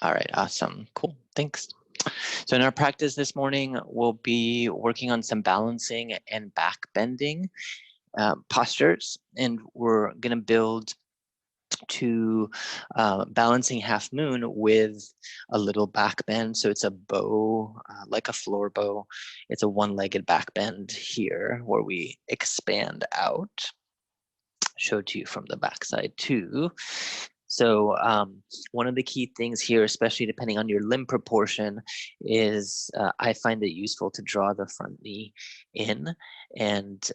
All right, awesome, cool, thanks. So in our practice this morning, we'll be working on some balancing and back bending postures, and we're gonna build to balancing half moon with a little back bend. So it's a bow, like a floor bow. It's a one-legged back bend here where we expand out. Show to you from the backside too. So one of the key things here, especially depending on your limb proportion, is I find it useful to draw the front knee in and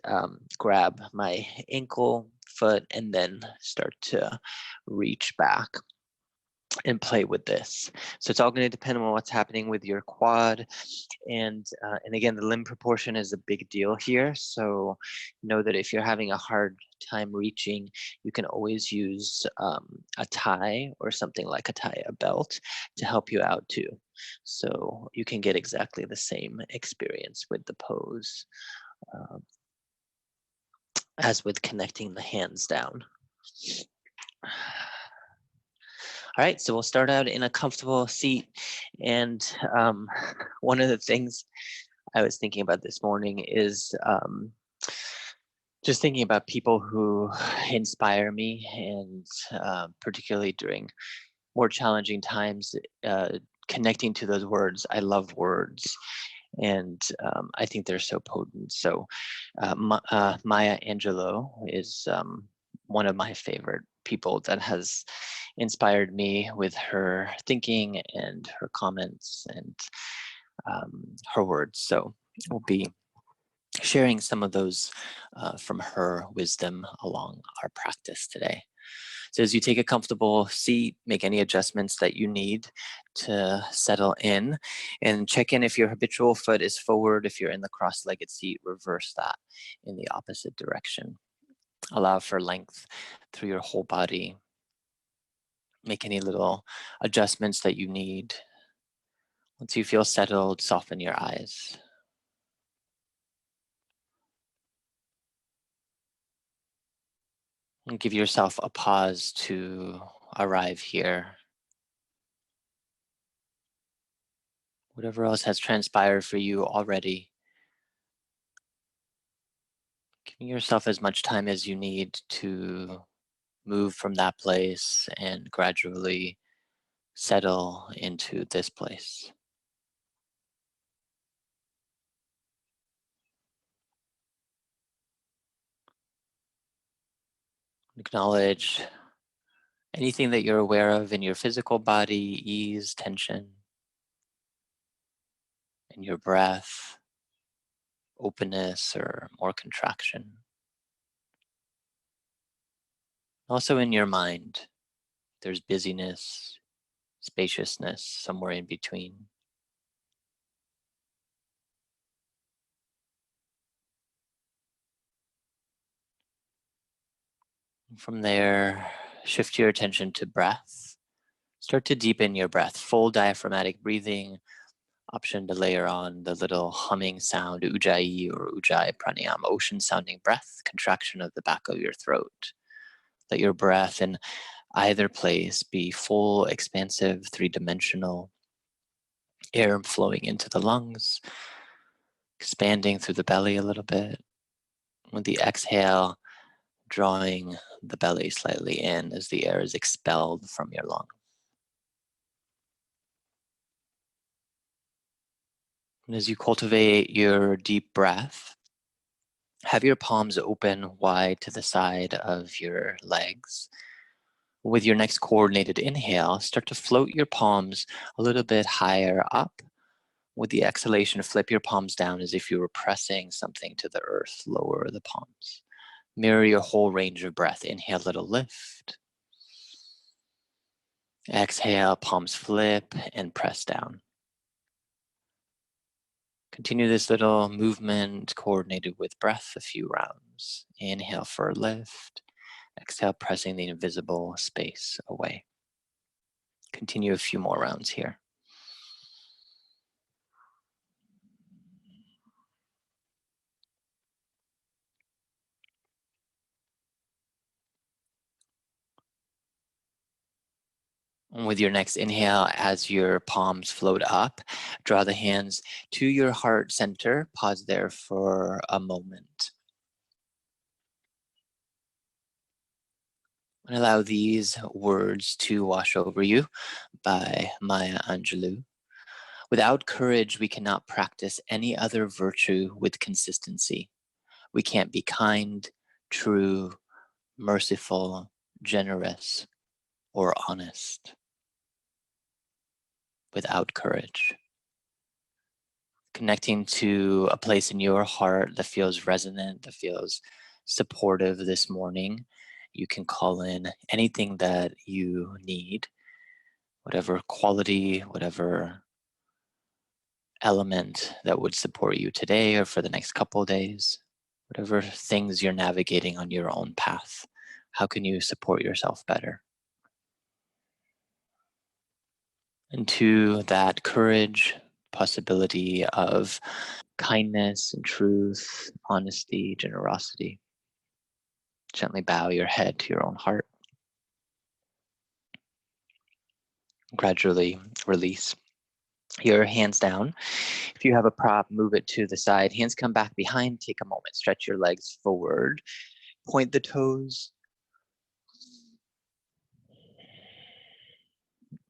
grab my ankle, foot, and then start to reach back and play with this. So it's all going to depend on what's happening with your quad, and again, the limb proportion is a big deal here. So know that if you're having a hard time reaching, you can always use a tie or something like a tie, a belt, to help you out too. So you can get exactly the same experience with the pose as with connecting the hands down. All right, so we'll start out in a comfortable seat. And one of the things I was thinking about this morning is just thinking about people who inspire me, and particularly during more challenging times, connecting to those words. I love words, and I think they're so potent. So Maya Angelou is one of my favorite people that has inspired me with her thinking and her comments and her words. So we'll be sharing some of those from her wisdom along our practice today. So as you take a comfortable seat, make any adjustments that you need to settle in, and check in if your habitual foot is forward. If you're in the cross-legged seat, reverse that in the opposite direction. Allow for length through your whole body. Make any little adjustments that you need. Once you feel settled, soften your eyes. And give yourself a pause to arrive here. Whatever else has transpired for you already, giving yourself as much time as you need to move from that place and gradually settle into this place. Acknowledge anything that you're aware of in your physical body, ease, tension, in your breath, openness or more contraction. Also in your mind, there's busyness, spaciousness, somewhere in between. From there, shift your attention to breath. Start to deepen your breath, full diaphragmatic breathing. Option to layer on the little humming sound, ujjayi or ujjayi pranayama, ocean sounding breath, contraction of the back of your throat. Let your breath in either place be full, expansive, three-dimensional, air flowing into the lungs, expanding through the belly a little bit. With the exhale, drawing the belly slightly in as the air is expelled from your lungs. And as you cultivate your deep breath, have your palms open wide to the side of your legs. With your next coordinated inhale, start to float your palms a little bit higher up. With the exhalation, flip your palms down as if you were pressing something to the earth. Lower the palms. Mirror your whole range of breath. Inhale, little lift. Exhale, palms flip and press down. Continue this little movement coordinated with breath a few rounds. Inhale for a lift. Exhale, pressing the invisible space away. Continue a few more rounds here. With your next inhale, as your palms float up, draw the hands to your heart center. Pause there for a moment. And allow these words to wash over you by Maya Angelou. Without courage, we cannot practice any other virtue with consistency. We can't be kind, true, merciful, generous, or honest without courage. Connecting to a place in your heart that feels resonant, that feels supportive this morning. You can call in anything that you need, whatever quality, whatever element that would support you today or for the next couple of days, whatever things you're navigating on your own path. How can you support yourself better? And to that courage, possibility of kindness and truth, honesty, generosity. Gently bow your head to your own heart. Gradually release your hands down. If you have a prop, move it to the side. Hands come back behind. Take a moment. Stretch your legs forward. Point the toes.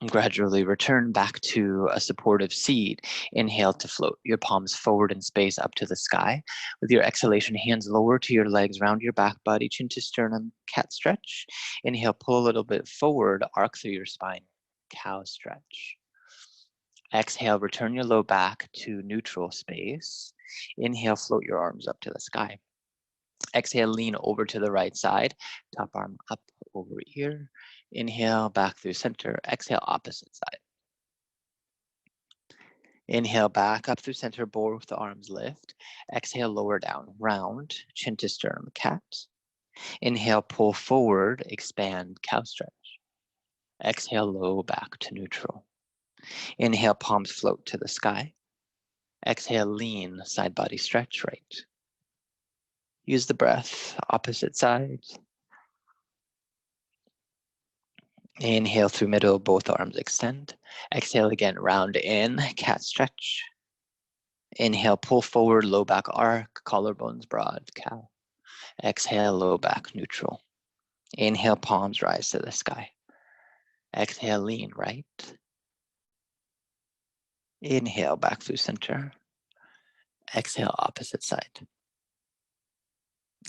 And gradually return back to a supportive seat. Inhale to float your palms forward in space up to the sky. With your exhalation, hands lower to your legs, round your back body, chin to sternum, cat stretch. Inhale, pull a little bit forward, arc through your spine, cow stretch. Exhale, return your low back to neutral space. Inhale, float your arms up to the sky. Exhale, lean over to the right side, top arm up over ear. Inhale, back through center. Exhale, opposite side. Inhale, back up through center, both arms lift. Exhale, lower down, round, chin to sternum, cat. Inhale, pull forward, expand, cow stretch. Exhale, low back to neutral. Inhale, palms float to the sky. Exhale, lean, side body stretch, right. Use the breath, opposite sides. Inhale through middle, both arms extend. Exhale again, round in, cat stretch. Inhale, pull forward, low back arc, collarbones broad, cow. Exhale, low back neutral. Inhale, palms rise to the sky. Exhale, lean right. Inhale, back through center. Exhale, opposite side.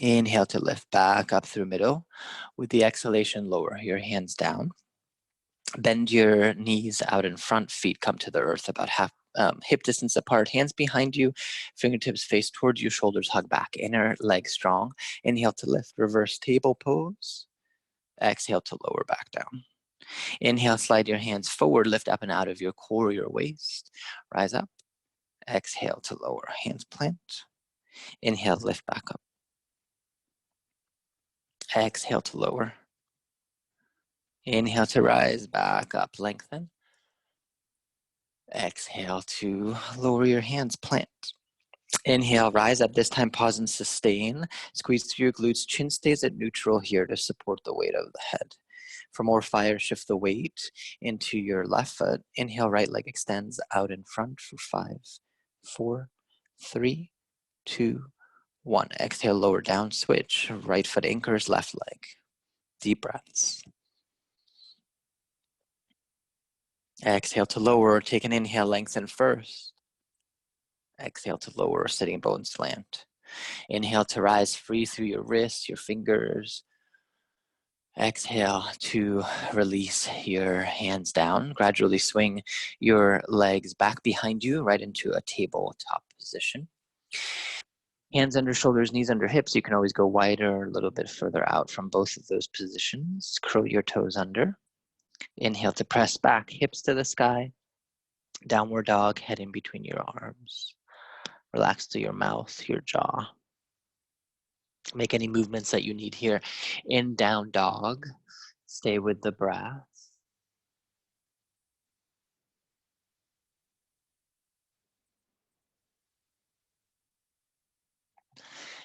Inhale to lift back up through middle. With the exhalation, lower your hands down. Bend your knees out in front, feet come to the earth about half hip distance apart, hands behind you, fingertips face towards you, shoulders hug back, inner leg strong. Inhale to lift, reverse table pose. Exhale to lower back down. Inhale, slide your hands forward, lift up and out of your core, your waist. Rise up. Exhale to lower, hands plant. Inhale, lift back up. Exhale to lower. Inhale to rise back up, lengthen. Exhale to lower your hands, plant. Inhale, rise up. This time, pause and sustain. Squeeze through your glutes. Chin stays at neutral here to support the weight of the head. For more fire, shift the weight into your left foot. Inhale, right leg extends out in front for 5, 4, 3, 2, 1. Exhale, lower down, switch. Right foot anchors, left leg. Deep breaths. Exhale to lower. Take an inhale, lengthen first. Exhale to lower, sitting bone slant. Inhale to rise free through your wrists, your fingers. Exhale to release your hands down. Gradually swing your legs back behind you, right into a tabletop position. Hands under shoulders, knees under hips. You can always go wider or a little bit further out from both of those positions. Curl your toes under. Inhale to press back, hips to the sky. Downward dog, head in between your arms. Relax to your mouth, your jaw. Make any movements that you need here. In down dog, stay with the breath.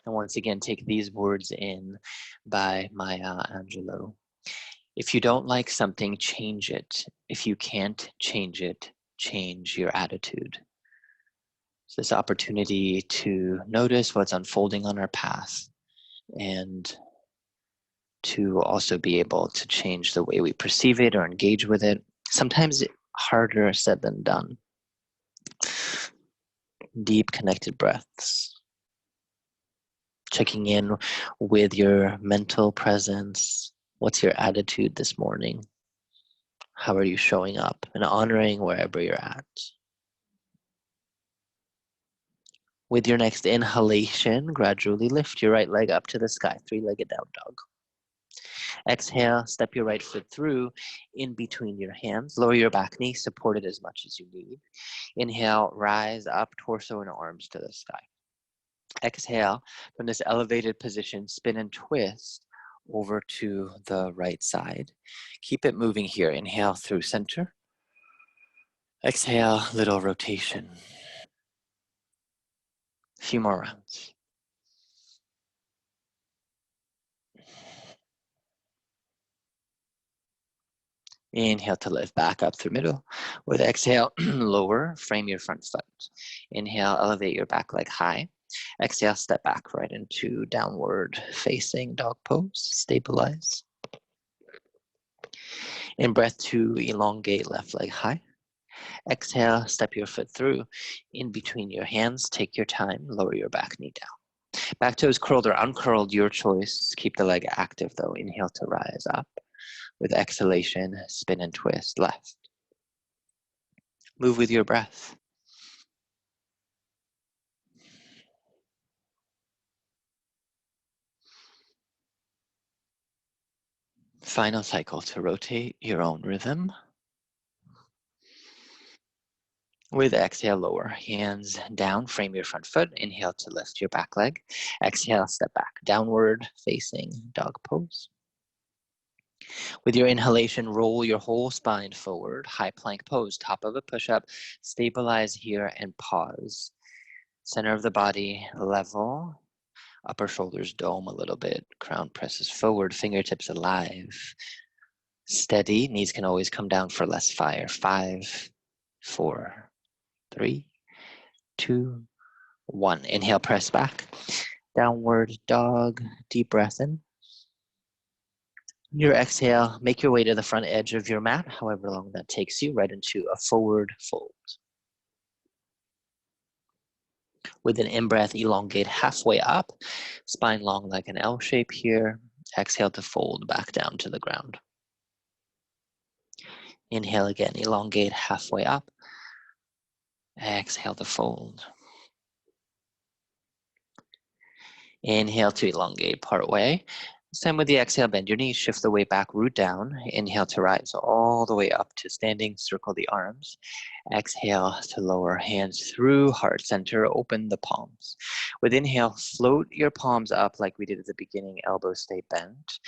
And once again, take these words in by Maya Angelou. If you don't like something, change it. If you can't change it, change your attitude. So this opportunity to notice what's unfolding on our path and to also be able to change the way we perceive it or engage with it. Sometimes harder said than done. Deep connected breaths. Checking in with your mental presence. What's your attitude this morning? How are you showing up and honoring wherever you're at? With your next inhalation, gradually lift your right leg up to the sky, three-legged down dog. Exhale, step your right foot through in between your hands. Lower your back knee, support it as much as you need. Inhale, rise up, torso and arms to the sky. Exhale, from this elevated position, spin and twist over to the right side. Keep it moving here. Inhale through center. Exhale, little rotation. A few more rounds. Inhale to lift back up through middle. With exhale, lower, frame your front foot. Inhale, elevate your back leg high. Exhale, step back right into downward facing dog pose. Stabilize. In breath two, elongate left leg high. Exhale, step your foot through in between your hands. Take your time, lower your back knee down. Back toes curled or uncurled, your choice. Keep the leg active though. Inhale to rise up. With exhalation, spin and twist left. Move with your breath. Final cycle to rotate your own rhythm. With exhale, lower hands down, frame your front foot. Inhale to lift your back leg. Exhale, step back, downward facing dog pose. With your inhalation, roll your whole spine forward, high plank pose, top of a push-up. Stabilize here and pause. Center of the body level, upper shoulders dome a little bit, crown presses forward, fingertips alive. Steady, knees can always come down for less fire. 5, 4, 3, 2, 1. Inhale, press back. Downward dog, deep breath in. Your exhale, make your way to the front edge of your mat, however long that takes you, right into a forward fold. With an in-breath, elongate halfway up, spine long like an L shape here. Exhale to fold back down to the ground. Inhale again, elongate halfway up. Exhale to fold. Inhale to elongate part way. Same with the exhale, bend your knees, shift the weight back, root down. Inhale to rise all the way up to standing, circle the arms. Exhale to lower, hands through heart center, open the palms. With inhale, float your palms up like we did at the beginning, elbows stay bent.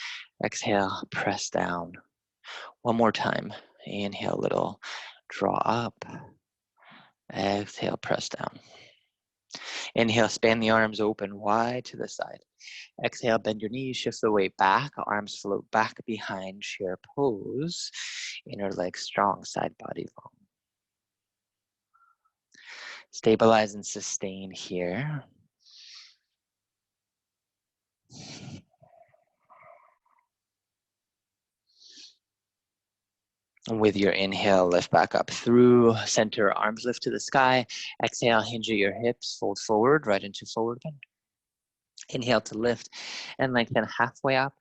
Exhale, press down. One more time. Inhale a little, draw up. Exhale, press down. Inhale, span the arms open wide to the side. Exhale, bend your knees, shift the weight back, arms float back behind, chair pose, inner leg strong, side body long. Stabilize and sustain here. With your inhale, lift back up through center, arms lift to the sky. Exhale, hinge at your hips, fold forward, right into forward bend. Inhale to lift and lengthen halfway up.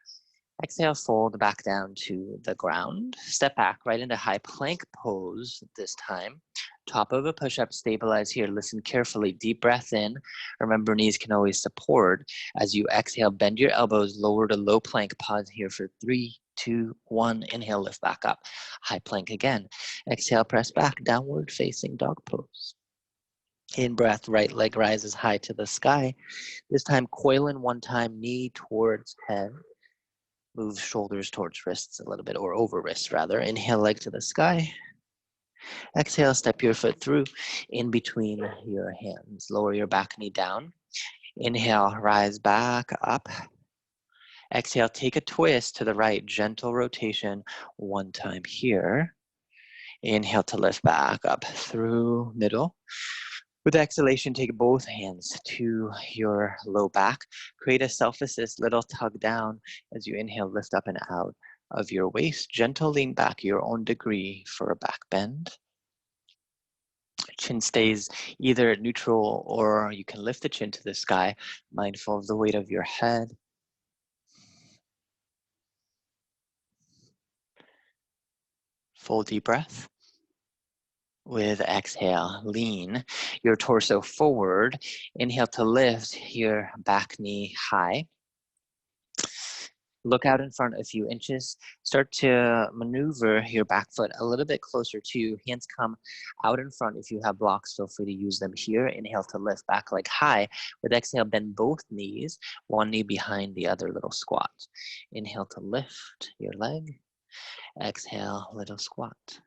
Exhale, fold back down to the ground. Step back right into high plank pose this time. Top of a push-up, stabilize here. Listen carefully, deep breath in. Remember, knees can always support. As you exhale, bend your elbows, lower to low plank. Pause here for 3, 2, 1. Inhale, lift back up. High plank again. Exhale, press back, downward facing dog pose. In breath, right leg rises high to the sky. This time, coil in one time, knee towards head. Move shoulders towards wrists a little bit, or over wrists rather. Inhale, leg to the sky. Exhale, step your foot through in between your hands. Lower your back knee down. Inhale, rise back up. Exhale, take a twist to the right, gentle rotation one time here. Inhale to lift back up through middle. With exhalation, take both hands to your low back. Create a self-assist little tug down as you inhale, lift up and out of your waist. Gentle lean back your own degree for a back bend. Chin stays either neutral or you can lift the chin to the sky, mindful of the weight of your head. Full deep breath. With exhale, lean your torso forward. Inhale to lift your back knee high. Look out in front a few inches. Start to maneuver your back foot a little bit closer to you. Hands come out in front. If you have blocks, feel free to use them here. Inhale to lift back leg high. With exhale, bend both knees, one knee behind the other, little squat. Inhale to lift your leg. Exhale, little squat.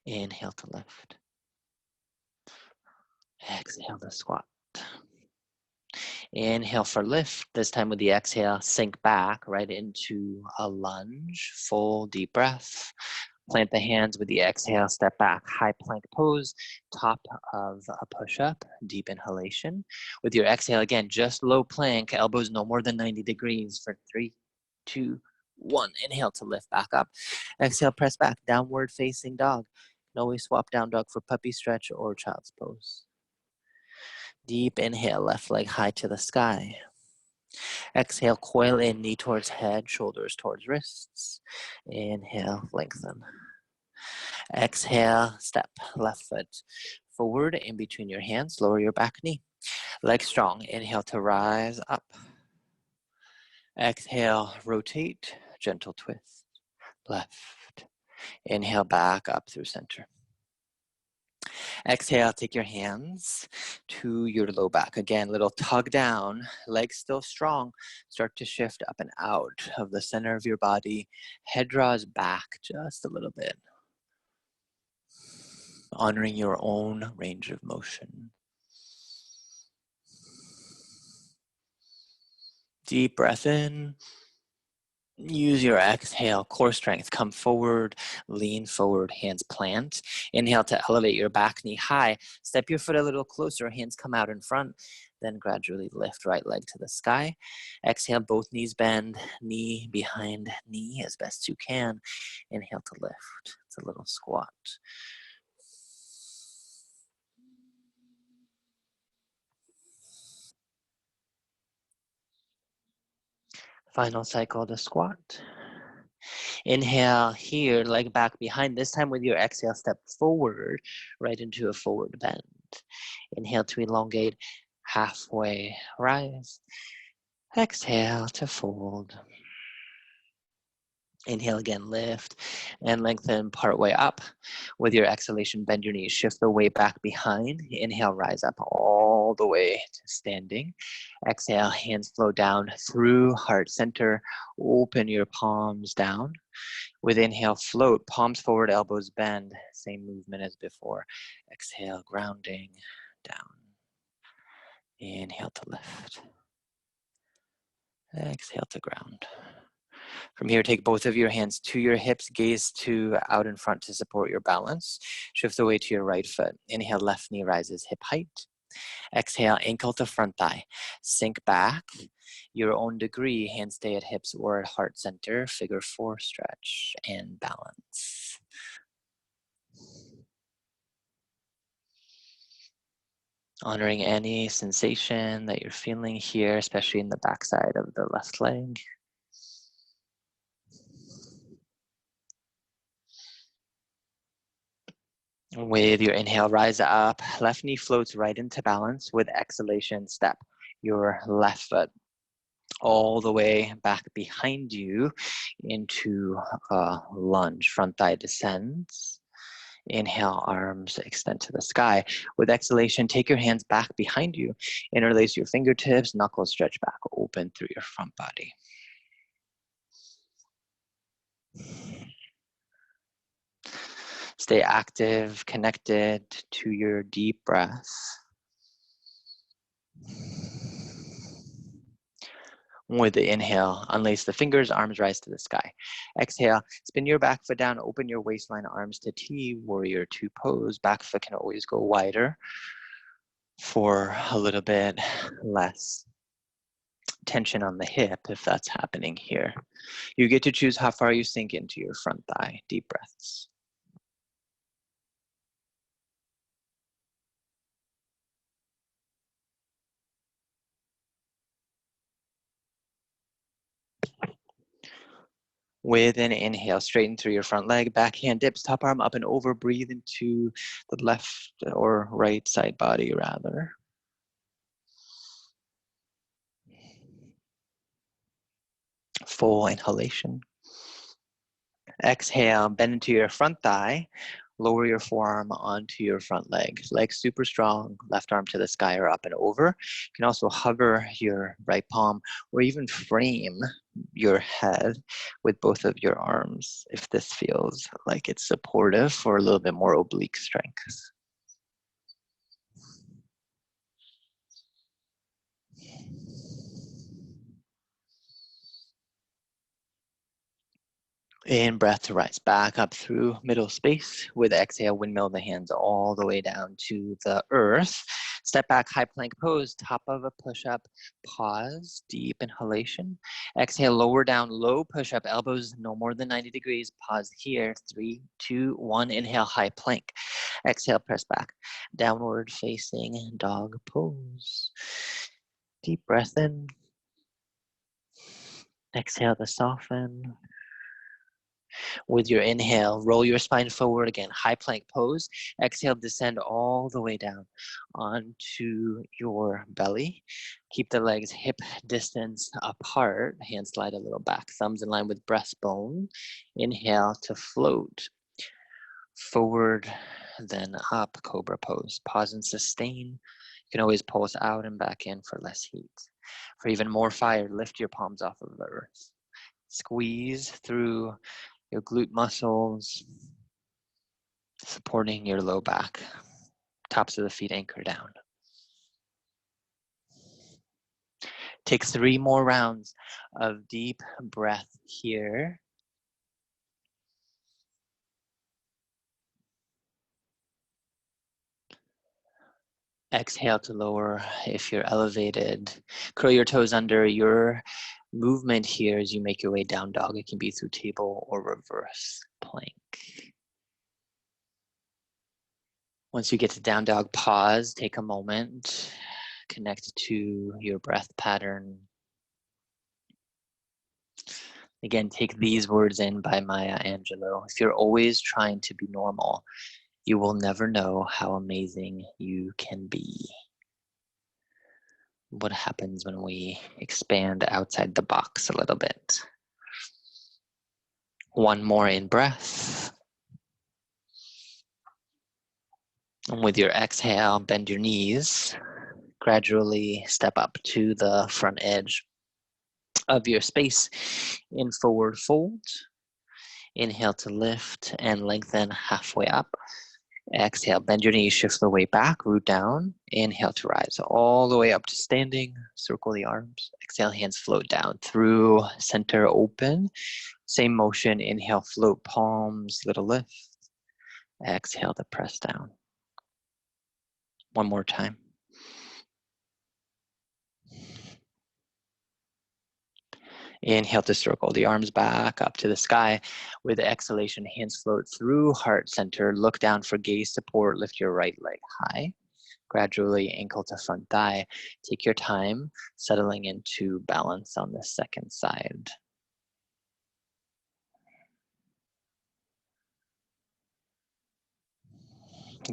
Inhale to lift. Exhale to squat. Inhale for lift. This time with the exhale, sink back right into a lunge. Full deep breath. Plant the hands with the exhale, step back, high plank pose, top of a push-up, deep inhalation. With your exhale, again, just low plank, elbows no more than 90 degrees for 3, 2, 1. Inhale to lift back up. Exhale, press back, downward facing dog. You can always swap down dog for puppy stretch or child's pose. Deep inhale, left leg high to the sky. Exhale, coil in, knee towards head, shoulders towards wrists. Inhale, lengthen. Exhale, step left foot forward in between your hands, lower your back knee. Leg strong, inhale to rise up. Exhale, rotate, gentle twist, left. Inhale, back up through center. Exhale, take your hands to your low back. Again, little tug down, legs still strong. Start to shift up and out of the center of your body. Head draws back just a little bit. Honoring your own range of motion. Deep breath in. Use your exhale, core strength. Come forward, lean forward, hands plant. Inhale to elevate your back knee high. Step your foot a little closer, hands come out in front. Then gradually lift right leg to the sky. Exhale, both knees bend, knee behind knee as best you can. Inhale to lift. It's a little squat. Final cycle to squat. Inhale here, leg back behind. This time with your exhale, step forward, right into a forward bend. Inhale to elongate, halfway rise. Exhale to fold. Inhale again, lift and lengthen part way up. With your exhalation, bend your knees, shift the weight back behind. Inhale, rise up all the way to standing. Exhale, hands flow down through heart center. Open your palms down. With inhale, float, palms forward, elbows bend. Same movement as before. Exhale, grounding down. Inhale to lift. Exhale to ground. From here, take both of your hands to your hips, gaze to out in front to support your balance. Shift the weight to your right foot. Inhale, left knee rises hip height. Exhale, ankle to front thigh. Sink back. Your own degree, hands stay at hips or at heart center. Figure 4 stretch and balance. Honoring any sensation that you're feeling here, especially in the backside of the left leg. With your inhale, rise up. Left knee floats right into balance. With exhalation, step your left foot all the way back behind you into a lunge. Front thigh descends. Inhale, arms extend to the sky. With exhalation, take your hands back behind you. Interlace your fingertips, knuckles stretch back, open through your front body. Stay active, connected to your deep breath. With the inhale, unlace the fingers, arms rise to the sky. Exhale, spin your back foot down, open your waistline, arms to T, warrior two pose. Back foot can always go wider for a little bit less tension on the hip if that's happening here. You get to choose how far you sink into your front thigh. Deep breaths. With an inhale, straighten through your front leg, back hand dips, top arm up and over, breathe into the left or right side body rather. Full inhalation. Exhale, bend into your front thigh, lower your forearm onto your front leg. Legs super strong, left arm to the sky or up and over. You can also hover your right palm or even frame your head with both of your arms if this feels like it's supportive for a little bit more oblique strength. In breath to rise back up through middle space. With exhale, windmill the hands all the way down to the earth. Step back, high plank pose, top of a push-up. Pause, deep inhalation. Exhale, lower down, low push-up, elbows no more than 90 degrees. Pause here, 3, 2, 1. Inhale, high plank. Exhale, press back. Downward facing dog pose. Deep breath in. Exhale to soften. With your inhale, roll your spine forward again, high plank pose. Exhale, descend all the way down onto your belly. Keep the legs hip distance apart. Hands slide a little back, thumbs in line with breastbone. Inhale to float forward, then up, cobra pose. Pause and sustain. You can always pulse out and back in for less heat. For even more fire, lift your palms off of the earth. Squeeze through your glute muscles, supporting your low back. Tops of the feet anchor down. Take 3 more rounds of deep breath here. Exhale to lower if you're elevated. Curl your toes under. Your movement here as you make your way down dog. It can be through table or reverse plank. Once you get to down dog, pause, take a moment, connect to your breath pattern. Again, take these words in by Maya Angelou. If you're always trying to be normal, you will never know how amazing you can be. What happens when we expand outside the box a little bit? One more in breath. And with your exhale, bend your knees. Gradually step up to the front edge of your space in forward fold. Inhale to lift and lengthen halfway up. Exhale, bend your knees, shift the weight back, root down. Inhale to rise all the way up to standing. Circle the arms. Exhale, hands float down through center open. Same motion. Inhale, float palms, little lift. Exhale to press down. One more time. Inhale to circle the arms back up to the sky. With the exhalation, hands float through heart center. Look down for gaze support. Lift your right leg high. Gradually ankle to front thigh. Take your time settling into balance on the second side.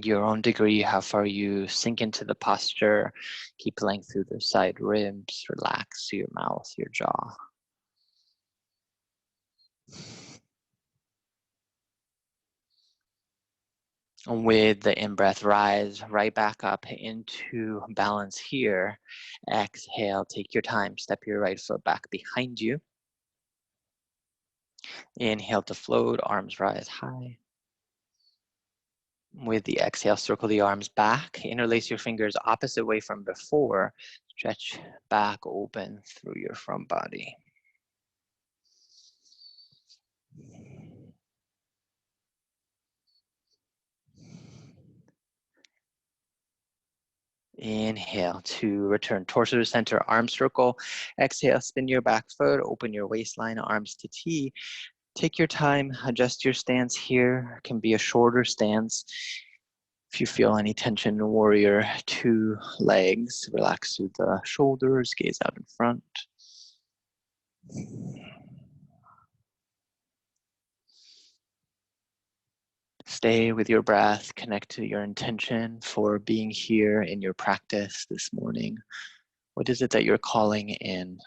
Your own degree, how far you sink into the posture. Keep length through the side ribs. Relax your mouth, your jaw. With the in-breath, rise right back up into balance here. Exhale, take your time. Step your right foot back behind you. Inhale to float, arms rise high. With the exhale, circle the arms back. Interlace your fingers opposite way from before. Stretch back open through your front body. Inhale to return torso to center, arm circle. Exhale, spin your back foot, open your waistline, arms to T. Take your time, adjust your stance here. It can be a shorter stance. If you feel any tension, warrior two legs, relax through the shoulders, gaze out in front. Stay with your breath, connect to your intention for being here in your practice this morning. What is it that you're calling in?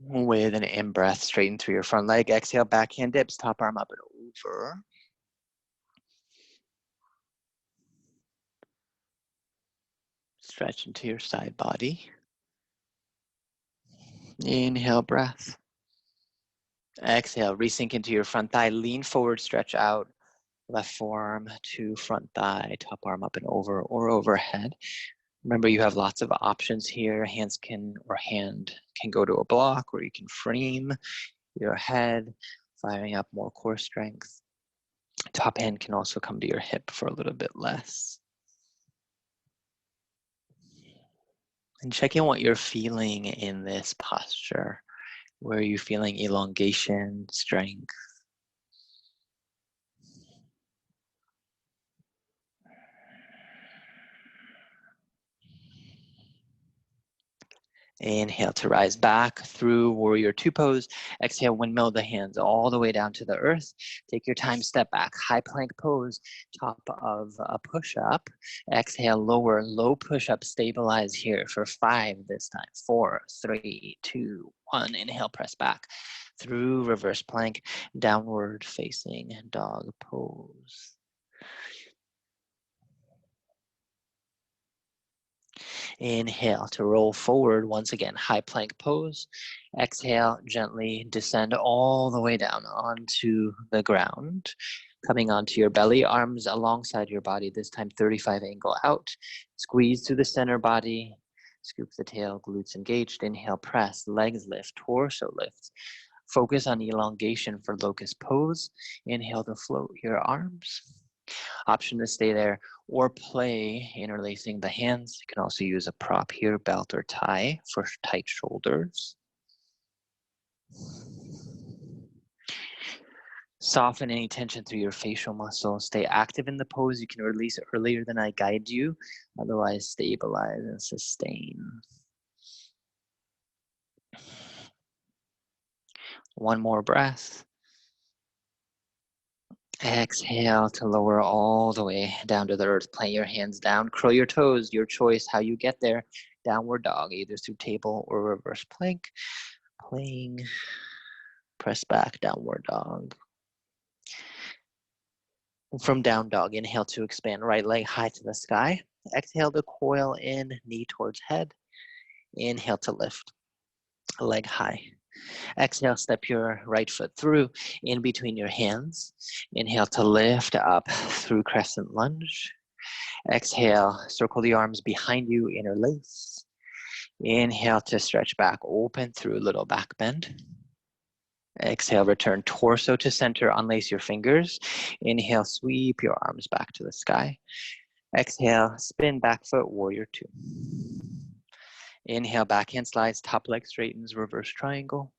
With an in-breath, straighten through your front leg. Exhale, backhand dips, top arm up and over. Stretch into your side body. Inhale, breath. Exhale, resink into your front thigh. Lean forward, stretch out. Left forearm to front thigh, top arm up and over or overhead. Remember, you have lots of options here. Hand can go to a block, or you can frame your head, firing up more core strength. Top hand can also come to your hip for a little bit less. And check in what you're feeling in this posture. Where are you feeling elongation, strength? Inhale to rise back through warrior two pose. Exhale, windmill the hands all the way down to the earth. Take your time, step back, high plank pose, top of a push-up. Exhale, lower, low push-up, stabilize here for 5 this time. 4, 3, 2, 1. Inhale, press back through reverse plank, downward facing dog pose. Inhale to roll forward once again, high plank pose. Exhale, gently descend all the way down onto the ground. Coming onto your belly, arms alongside your body, this time 35 angle out. Squeeze through the center body, scoop the tail, glutes engaged. Inhale, press, legs lift, torso lifts. Focus on elongation for locust pose. Inhale to float your arms. Option to stay there or play interlacing the hands. You can also use a prop here, belt or tie for tight shoulders. Soften any tension through your facial muscles. Stay active in the pose. You can release earlier than I guide you. Otherwise, stabilize and sustain. One more breath. Exhale to lower all the way down to the earth. Plant your hands down. Curl your toes. Your choice how you get there. Downward dog, either through table or reverse plank. Playing. Press back, downward dog. From down dog, inhale to expand right leg high to the sky. Exhale to coil in, knee towards head. Inhale to lift, leg high. Exhale, step your right foot through in between your hands. Inhale to lift up through crescent lunge. Exhale, circle the arms behind you, interlace. Inhale to stretch back, open through little back bend. Exhale, return torso to center, unlace your fingers. Inhale, sweep your arms back to the sky. Exhale, spin back foot, warrior two. Inhale, backhand slides, top leg straightens, reverse triangle.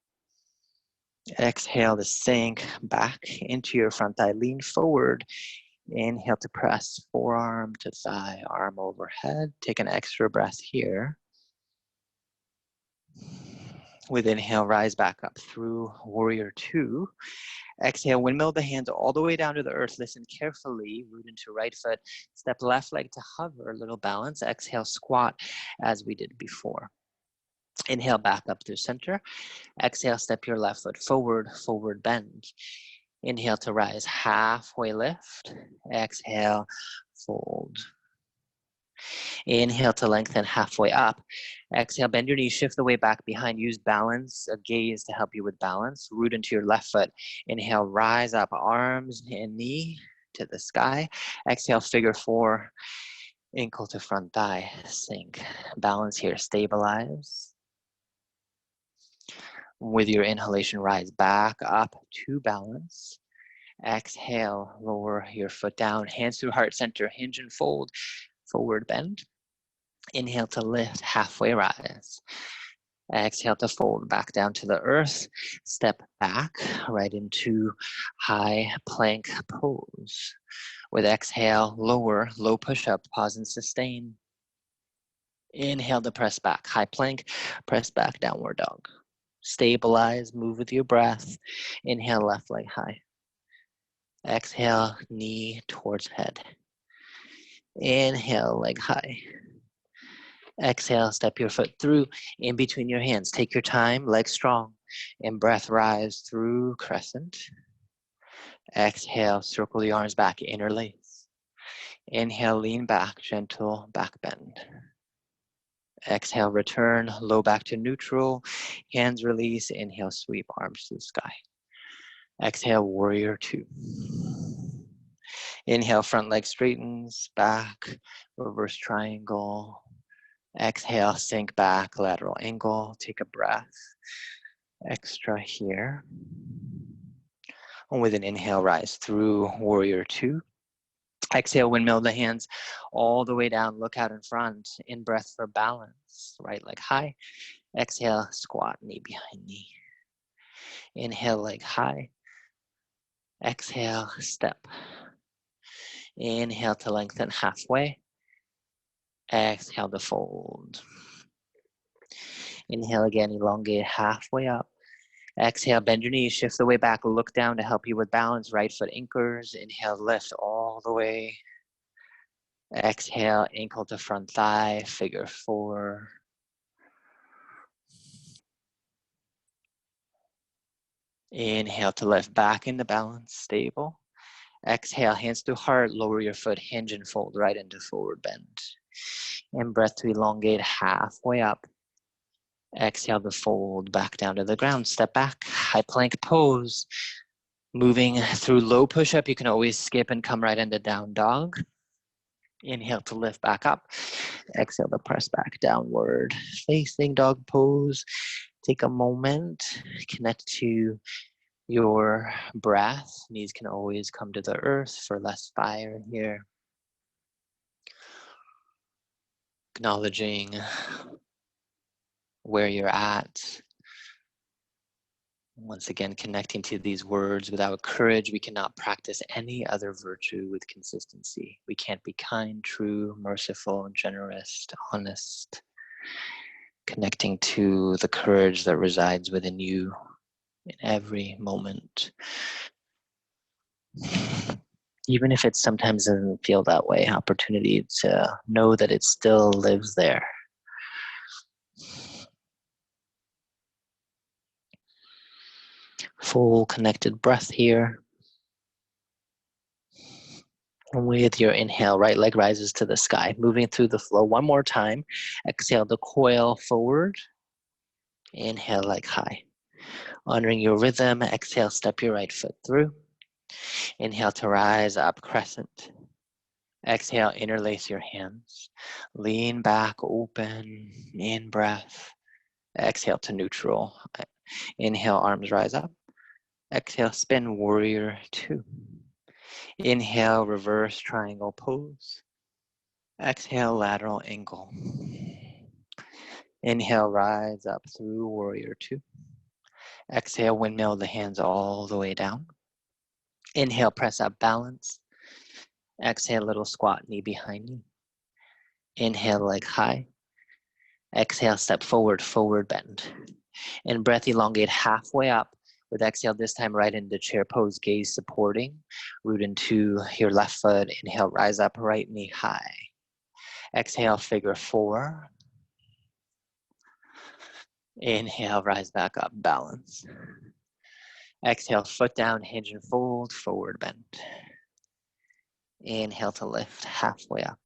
Exhale to sink back into your front thigh, lean forward. Inhale to press forearm to thigh, arm overhead. Take an extra breath here. With inhale, rise back up through warrior two. Exhale, windmill the hands all the way down to the earth. Listen carefully, root into right foot. Step left leg to hover, little balance. Exhale, squat as we did before. Inhale, back up through center. Exhale, step your left foot forward, forward bend. Inhale to rise, halfway lift. Exhale, fold. Inhale to lengthen halfway up. Exhale, bend your knees, shift the weight back behind. Use balance, a gaze to help you with balance. Root into your left foot. Inhale, rise up, arms and knee to the sky. Exhale, figure four, ankle to front thigh, sink. Balance here, stabilize. With your inhalation, rise back up to balance. Exhale, lower your foot down, hands through heart center, hinge and fold, forward bend. Inhale to lift, halfway rise. Exhale to fold back down to the earth. Step back right into high plank pose. With exhale, lower, low push-up, pause and sustain. Inhale to press back, high plank, press back, downward dog. Stabilize, move with your breath. Inhale, left leg high. Exhale, knee towards head. Inhale, leg high. Exhale, step your foot through in between your hands. Take your time, legs strong. And breath rise through crescent. Exhale, circle the arms back, interlace. Inhale, lean back, gentle back bend. Exhale, return, low back to neutral. Hands release, inhale, sweep, arms to the sky. Exhale, warrior two. Inhale, front leg straightens, back, reverse triangle. Exhale, sink back, lateral angle. Take a breath. Extra here. And with an inhale, rise through warrior two. Exhale, windmill the hands all the way down. Look out in front. In breath for balance. Right leg high. Exhale, squat, knee behind knee. Inhale, leg high. Exhale, step. Inhale to lengthen halfway. Exhale to fold. Inhale again, elongate halfway up. Exhale, bend your knees, shift the weight back, look down to help you with balance. Right foot anchors. Inhale, lift all the way. Exhale, ankle to front thigh, figure four. Inhale to lift back into balance, stable. Exhale, hands to heart, lower your foot, hinge and fold right into forward bend. And breath to elongate halfway up. Exhale to fold back down to the ground. Step back, high plank pose. Moving through low push-up, you can always skip and come right into down dog. Inhale to lift back up. Exhale to press back downward. Facing dog pose. Take a moment, connect to your breath. Knees can always come to the earth for less fire here. Acknowledging where you're at. Once again, connecting to these words. Without courage, we cannot practice any other virtue with consistency. We can't be kind, true, merciful, generous, honest. Connecting to the courage that resides within you in every moment. Even if it sometimes doesn't feel that way, opportunity to know that it still lives there. Full connected breath here. And with your inhale, right leg rises to the sky, moving through the flow. One more time. Exhale to coil forward. Inhale, leg high. Honoring your rhythm, exhale, step your right foot through. Inhale to rise up, crescent. Exhale, interlace your hands. Lean back, open, in breath. Exhale to neutral. Inhale, arms rise up. Exhale, spin warrior two. Inhale, reverse triangle pose. Exhale, lateral angle. Inhale, rise up through warrior two. Exhale, windmill the hands all the way down. Inhale, press up, balance. Exhale, little squat, knee behind knee. Inhale, leg high. Exhale, step forward, forward bend. And breath elongate halfway up. With exhale, this time right into chair pose, gaze supporting. Root into your left foot. Inhale, rise up, right knee high. Exhale, figure four. Inhale, rise back up, balance. Exhale, foot down, hinge and fold, forward bend. Inhale to lift, halfway up.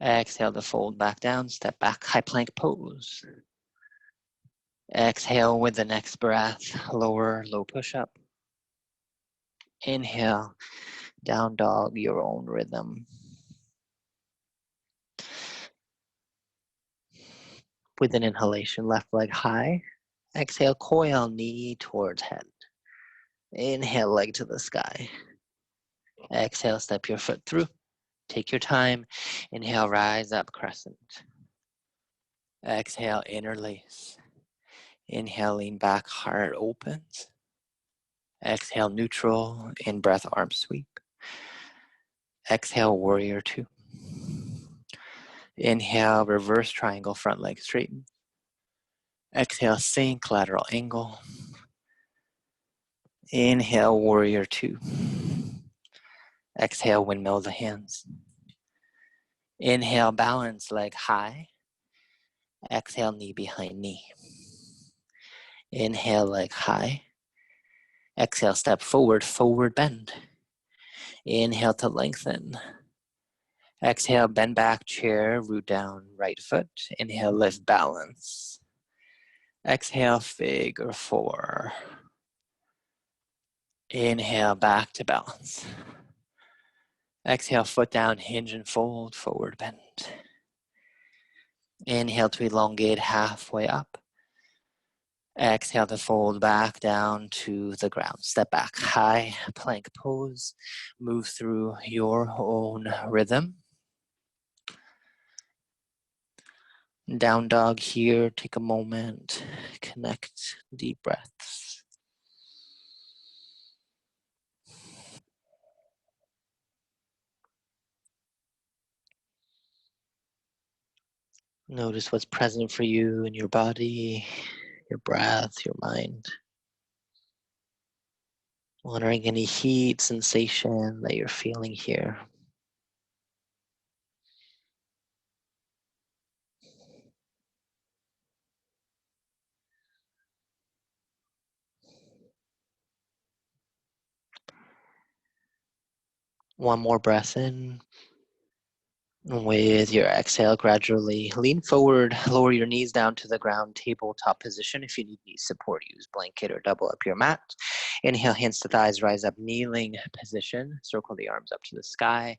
Exhale to fold back down, step back, high plank pose. Exhale with the next breath, lower, low push-up. Inhale, down dog, your own rhythm. With an inhalation, left leg high. Exhale, coil, knee towards head. Inhale, leg to the sky. Exhale, step your foot through. Take your time. Inhale, rise up, crescent. Exhale, interlace. Inhale, lean back, heart opens. Exhale, neutral, in-breath, arm sweep. Exhale, warrior two. Inhale, reverse triangle, front leg straighten. Exhale, sink, lateral angle. Inhale, warrior two. Exhale, windmill the hands. Inhale, balance, leg high. Exhale, knee behind knee. Inhale, leg high. Exhale, step forward, forward bend. Inhale to lengthen. Exhale, bend back, chair, root down, right foot. Inhale, lift, balance. Exhale, figure four. Inhale, back to balance. Exhale, foot down, hinge and fold, forward bend. Inhale to elongate halfway up. Exhale to fold back down to the ground. Step back, high plank pose. Move through your own rhythm. Down dog here, take a moment, connect, deep breaths. Notice what's present for you in your body, your breath, your mind. Honoring any heat, sensation that you're feeling here. One more breath in. With your exhale, gradually lean forward, lower your knees down to the ground, tabletop position. If you need knee support, use blanket or double up your mat. Inhale, hands to thighs, rise up, kneeling position. Circle the arms up to the sky.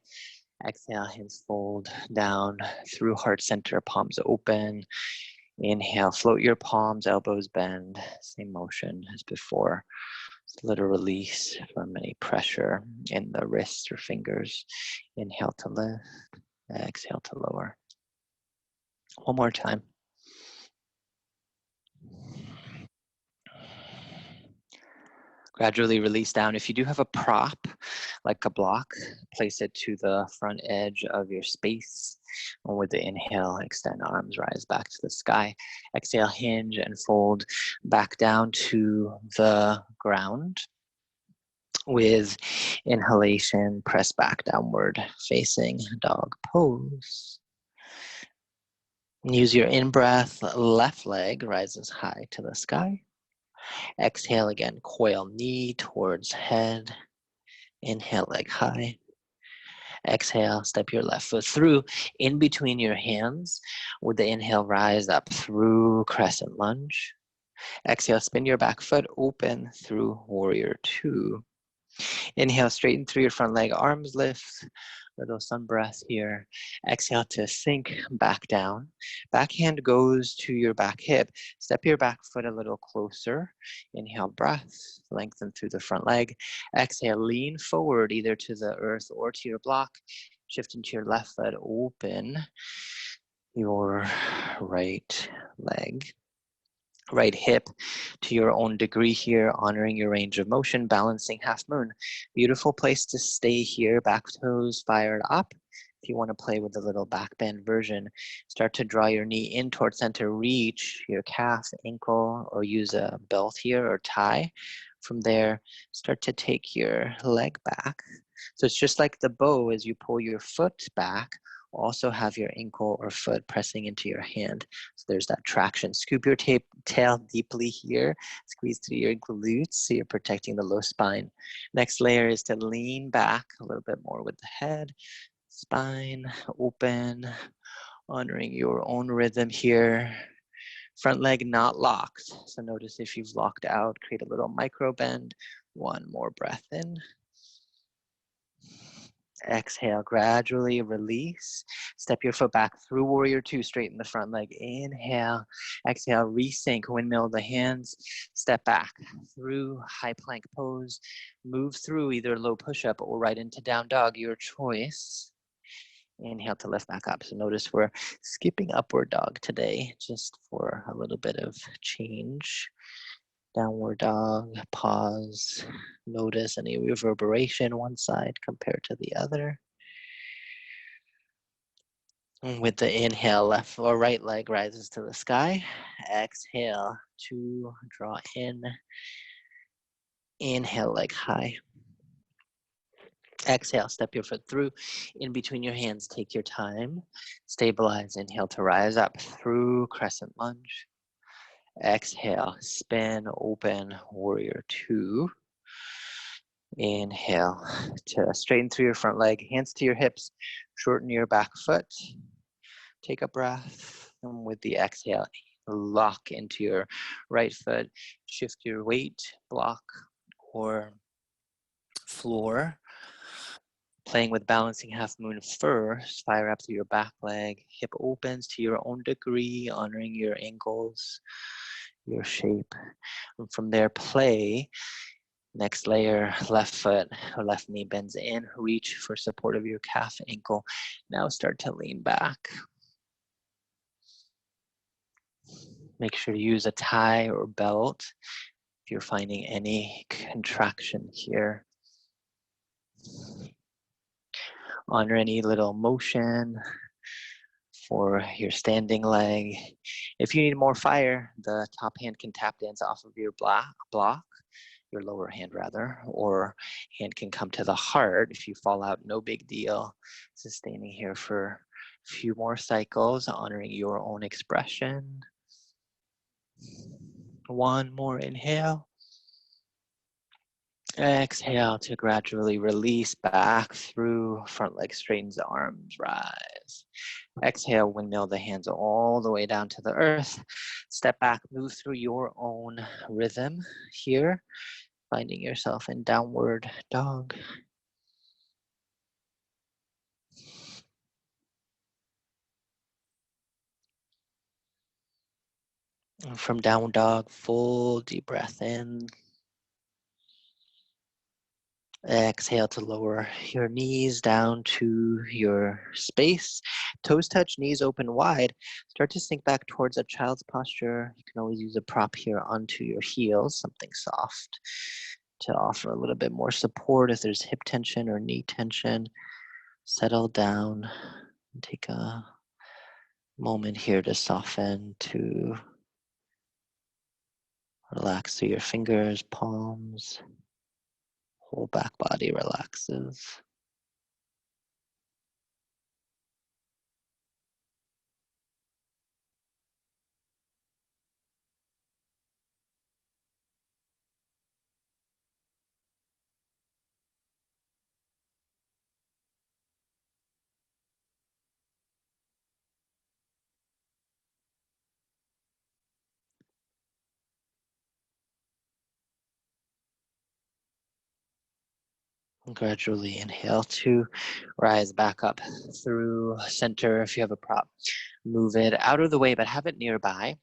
Exhale, hands fold down through heart center, palms open. Inhale, float your palms, elbows bend. Same motion as before. Just a little release from any pressure in the wrists or fingers. Inhale to lift. Exhale to lower. One more time. Gradually release down. If you do have a prop, like a block, place it to the front edge of your space. And with the inhale, extend arms, rise back to the sky. Exhale, hinge and fold back down to the ground. With inhalation, press back downward, facing dog pose. Use your in-breath, left leg rises high to the sky. Exhale again, coil knee towards head. Inhale, leg high. Exhale, step your left foot through in between your hands. With the inhale, rise up through crescent lunge. Exhale, spin your back foot open through warrior two. Inhale, straighten through your front leg, arms lift, little sun breath here. Exhale to sink back down. Back hand goes to your back hip. Step your back foot a little closer. Inhale, breath, lengthen through the front leg. Exhale, lean forward either to the earth or to your block. Shift into your left foot, open your right leg. Right hip to your own degree here, honoring your range of motion, balancing half moon. Beautiful place to stay here, back toes fired up. If you want to play with the little back bend version, start to draw your knee in towards center, reach your calf, ankle, or use a belt here or tie. From there, start to take your leg back. So it's just like the bow as you pull your foot back, also have your ankle or foot pressing into your hand. So there's that traction. Scoop your tail deeply here. Squeeze through your glutes so you're protecting the low spine. Next layer is to lean back a little bit more with the head. Spine open, honoring your own rhythm here. Front leg not locked. So notice if you've locked out, create a little micro bend. One more breath in. Exhale, gradually release. Step your foot back through warrior two, straighten the front leg. Inhale, exhale, resync, windmill the hands. Step back through high plank pose. Move through either low push-up or right into down dog, your choice. Inhale to lift back up. So notice we're skipping upward dog today, just for a little bit of change. Downward dog, pause, notice any reverberation one side compared to the other. And with the inhale, left or right leg rises to the sky. Exhale to draw in. Inhale, leg high. Exhale, step your foot through. In between your hands, take your time. Stabilize, inhale to rise up through crescent lunge. Exhale, spin, open, warrior two. Inhale to straighten through your front leg, hands to your hips, shorten your back foot. Take a breath, and with the exhale, lock into your right foot, shift your weight, block, or floor. Playing with balancing half moon first, fire up through your back leg, hip opens to your own degree, honoring your ankles, your shape. And from there, play. Next layer, left foot or left knee bends in, reach for support of your calf, ankle. Now start to lean back. Make sure to use a tie or belt if you're finding any contraction here. Honor any little motion for your standing leg. If you need more fire, the top hand can tap dance off of your block, your lower hand rather, or hand can come to the heart. If you fall out, no big deal. Sustaining here for a few more cycles, honoring your own expression. One more inhale. Exhale to gradually release back through, front leg straightens the arms, rise. Exhale, windmill the hands all the way down to the earth. Step back, move through your own rhythm here, finding yourself in downward dog. And from downward dog, full deep breath in. Exhale to lower your knees down to your space. Toes touch, knees open wide. Start to sink back towards a child's posture. You can always use a prop here onto your heels, something soft to offer a little bit more support if there's hip tension or knee tension. Settle down and take a moment here to soften, to relax through your fingers, palms. Whole back body relaxes. Gradually inhale to rise back up through center. If you have a prop, move it out of the way, but have it nearby.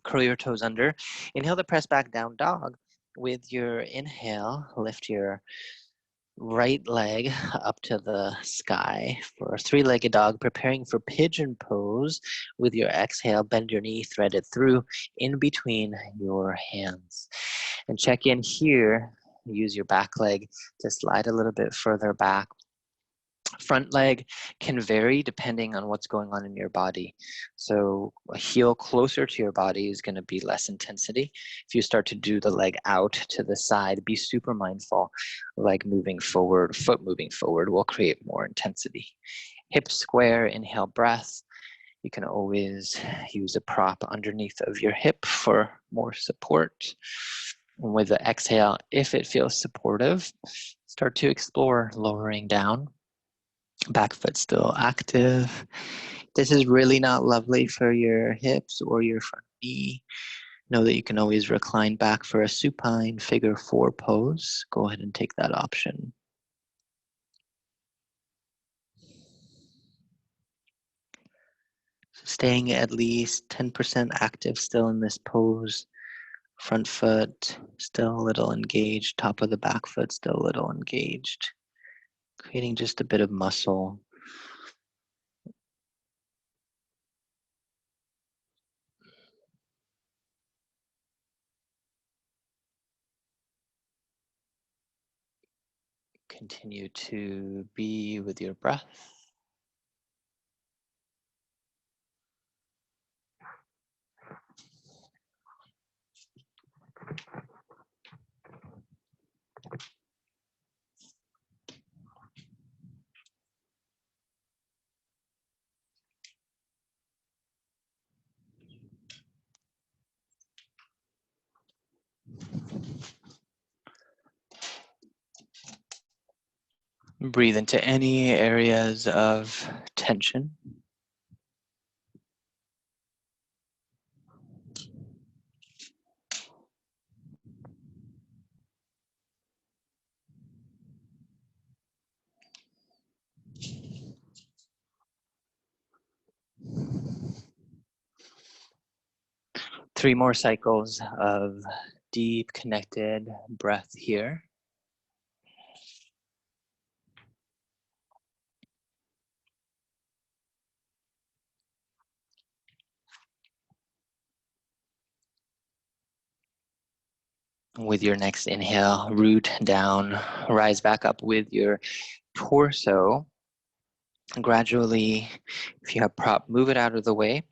Curl your toes under. Inhale to press back down dog. With your inhale, lift your right leg up to the sky for a three-legged dog, preparing for pigeon pose. With your exhale, bend your knee, thread it through in between your hands. And check in here. Use your back leg to slide a little bit further back. Front leg can vary depending on what's going on in your body. So a heel closer to your body is going to be less intensity. If you start to do the leg out to the side, be super mindful. Leg moving forward, foot moving forward will create more intensity. Hip square, inhale breath. You can always use a prop underneath of your hip for more support. And with the exhale, if it feels supportive, start to explore lowering down. Back foot still active. This is really not lovely for your hips or your front knee. Know that you can always recline back for a supine figure 4 pose. Go ahead and take that option. Staying at least 10% active still in this pose. Front foot still a little engaged. Top of the back foot still a little engaged. Creating just a bit of muscle. Continue to be with your breath. Breathe into any areas of tension. Three more cycles of deep connected breath here. With your next inhale, root down, rise back up with your torso. Gradually, if you have prop, move it out of the way.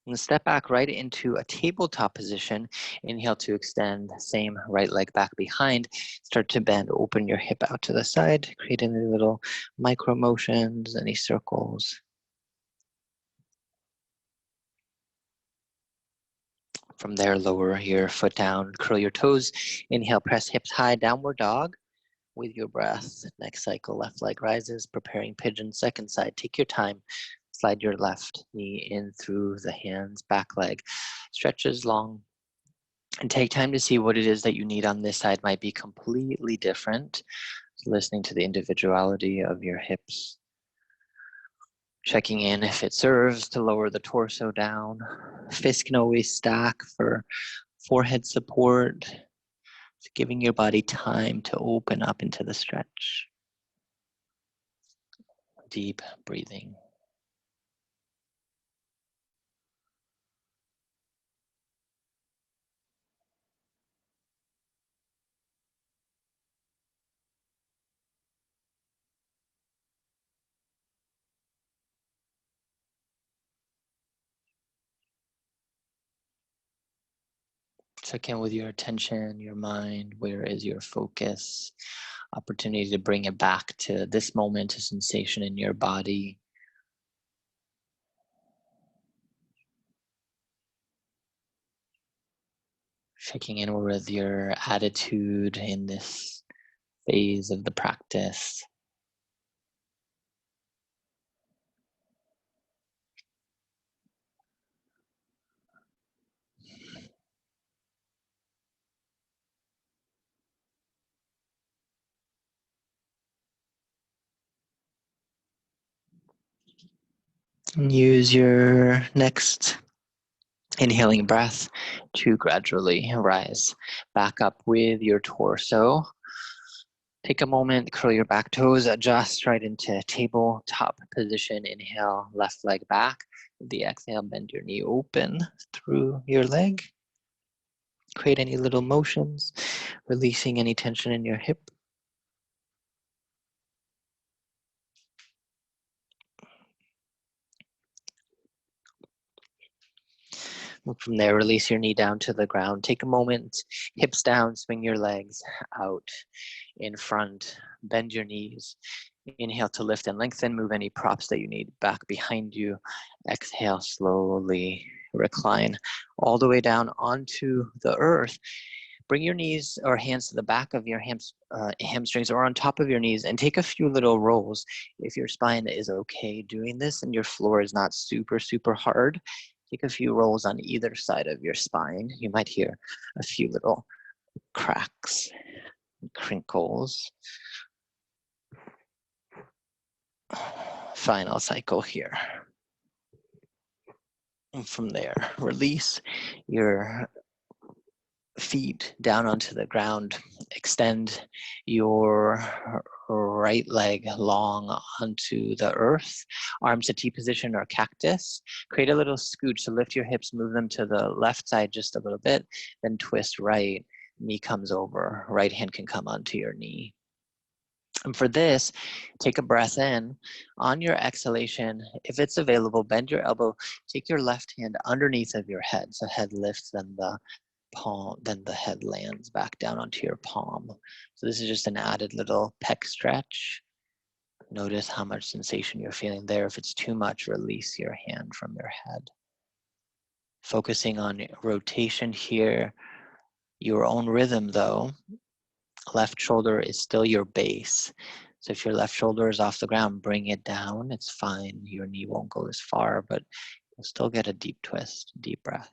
And step back right into a tabletop position. Inhale to extend, same right leg back behind. Start to bend, open your hip out to the side, create any little micro motions, any circles. From there, lower your foot down, curl your toes. Inhale, press hips high, downward dog. With your breath, next cycle, left leg rises, preparing pigeon, second side. Take your time. Slide your left knee in through the hands, back leg stretches long. And take time to see what it is that you need on this side might be completely different. So listening to the individuality of your hips. Checking in if it serves to lower the torso down. Fists can always stack for forehead support. So giving your body time to open up into the stretch. Deep breathing. Check in with your attention, your mind. Where is your focus? Opportunity to bring it back to this moment, a sensation in your body. Checking in with your attitude in this phase of the practice. And use your next inhaling breath to gradually rise back up with your torso. Take a moment, curl your back toes, adjust right into tabletop position. Inhale, left leg back. With the exhale, bend your knee open through your leg. Create any little motions, releasing any tension in your hip. From there, release your knee down to the ground. Take a moment, hips down, swing your legs out in front, bend your knees. Inhale to lift and lengthen, move any props that you need back behind you. Exhale, slowly recline all the way down onto the earth. Bring your knees or hands to the back of your hamstrings or on top of your knees and take a few little rolls. If your spine is okay doing this and your floor is not super, super hard, take a few rolls on either side of your spine. You might hear a few little cracks and crinkles. Final cycle here. And from there, release your feet down onto the ground. Extend your right leg long onto the earth. Arms to T position or cactus. Create a little scooch. So lift your hips, move them to the left side just a little bit, then twist right. Knee comes over. Right hand can come onto your knee. And for this, take a breath in. On your exhalation, if it's available, bend your elbow. Take your left hand underneath of your head. So head lifts, then the palm, then the head lands back down onto your palm. So this is just an added little pec stretch. Notice how much sensation you're feeling there. If it's too much, release your hand from your head. Focusing on rotation here, your own rhythm though. Left shoulder is still your base. So if your left shoulder is off the ground, bring it down. It's fine. Your knee won't go as far, but you'll still get a deep twist, deep breath.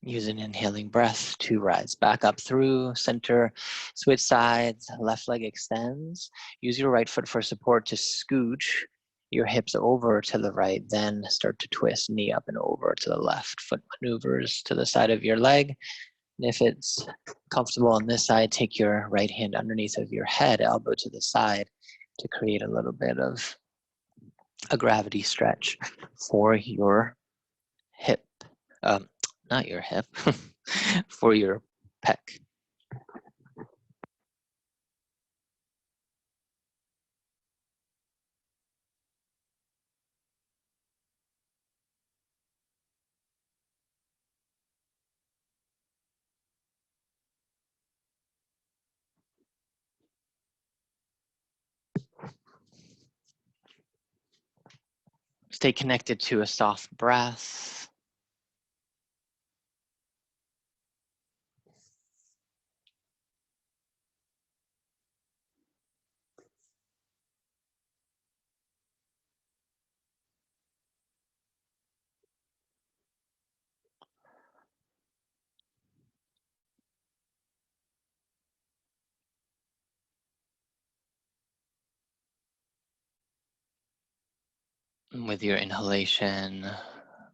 Use an inhaling breath to rise back up through center, switch sides, left leg extends. Use your right foot for support to scooch your hips over to the right, then start to twist knee up and over to the left. Foot maneuvers to the side of your leg. And if it's comfortable on this side, take your right hand underneath of your head, elbow to the side to create a little bit of a gravity stretch for your hip. Not your hip, for your pec. Stay connected to a soft breath. And with your inhalation,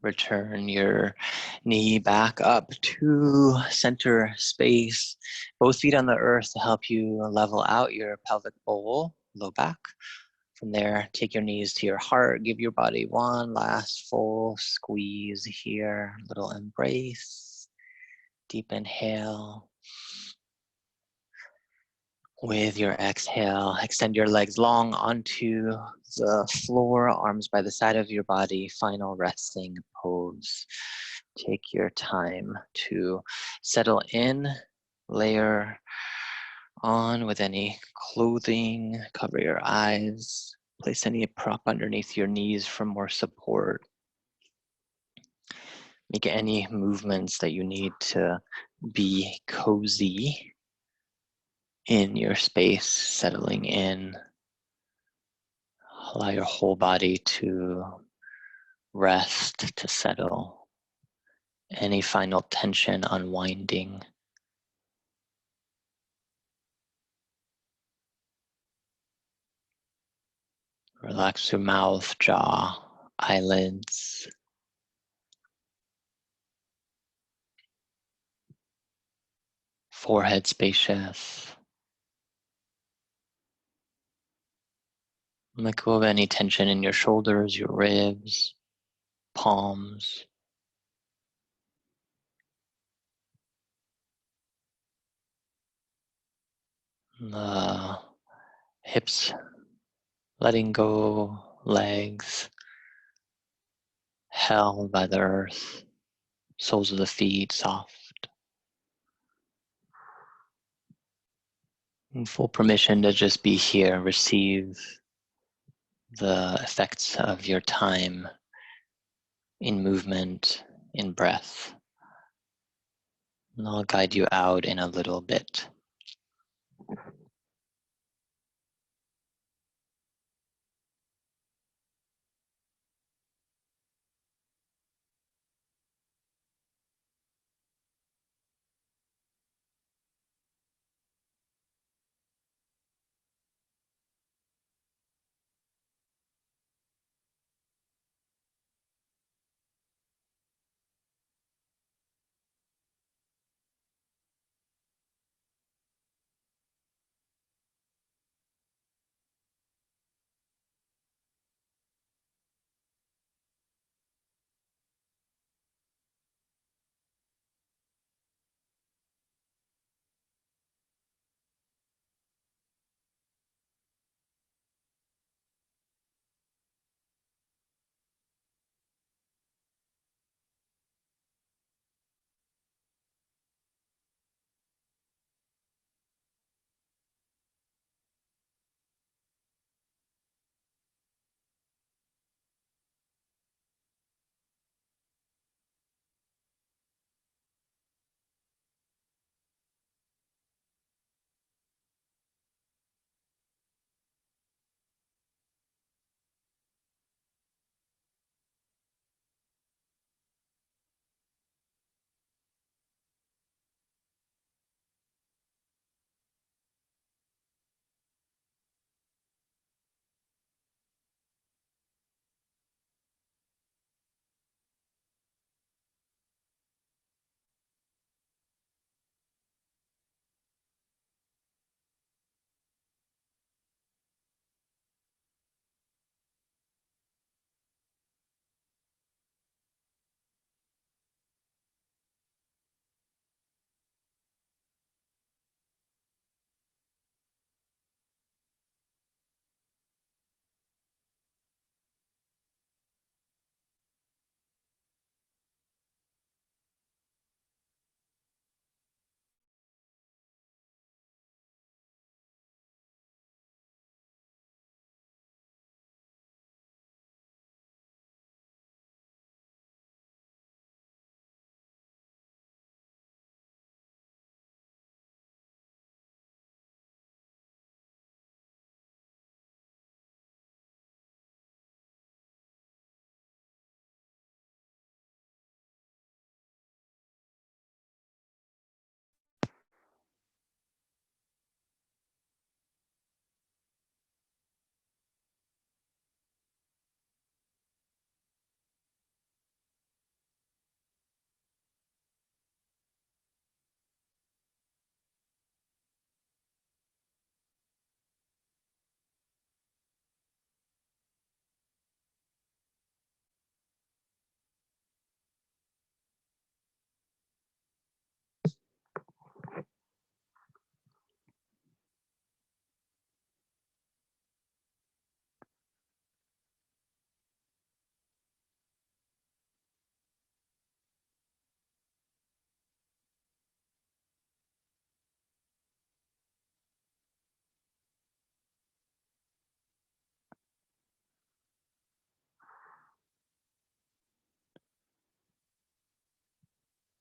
return your knee back up to center space. Both feet on the earth to help you level out your pelvic bowl, low back. From there, take your knees to your heart. Give your body one last full squeeze here. Little embrace. Deep inhale. With your exhale, extend your legs long onto the floor, arms by the side of your body, final resting pose. Take your time to settle in, layer on with any clothing, cover your eyes, place any prop underneath your knees for more support. Make any movements that you need to be cozy in your space, settling in. Allow your whole body to rest, to settle. Any final tension unwinding. Relax your mouth, jaw, eyelids. Forehead spacious. Let go of any tension in your shoulders, your ribs, palms. The hips letting go, legs held by the earth, soles of the feet soft. And full permission to just be here, receive the effects of your time in movement, in breath. And I'll guide you out in a little bit.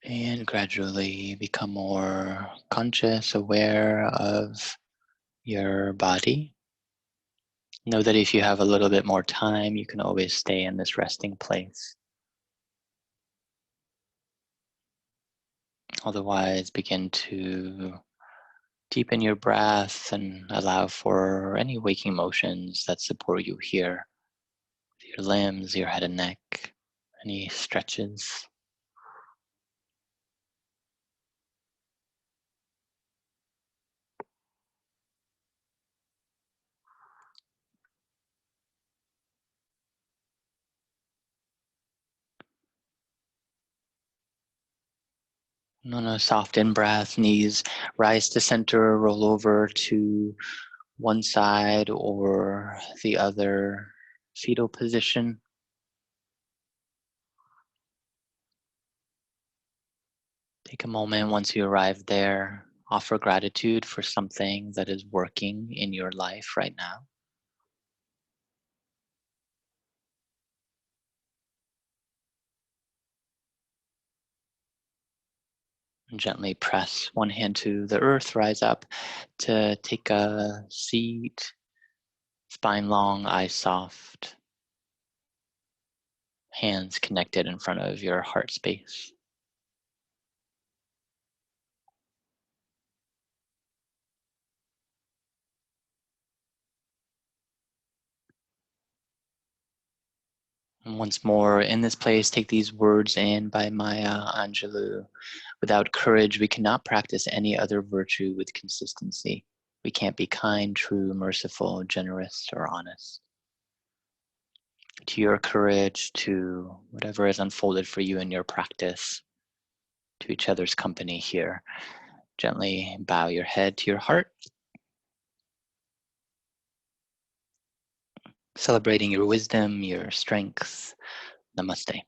And gradually become more conscious, aware of your body. Know that if you have a little bit more time, you can always stay in this resting place. Otherwise, begin to deepen your breath and allow for any waking motions that support you here. Your limbs, your head and neck, any stretches. On a soft in-breath, knees rise to center, roll over to one side or the other. fetal position. Take a moment once you arrive there, offer gratitude for something that is working in your life right now. And gently press one hand to the earth, rise up to take a seat, spine long, eyes soft, hands connected in front of your heart space. And once more in this place, take these words in by Maya Angelou. Without courage, we cannot practice any other virtue with consistency. We can't be kind, true, merciful, generous, or honest. To your courage, to whatever is unfolded for you in your practice, to each other's company here, gently bow your head to your heart, celebrating your wisdom, your strength. Namaste.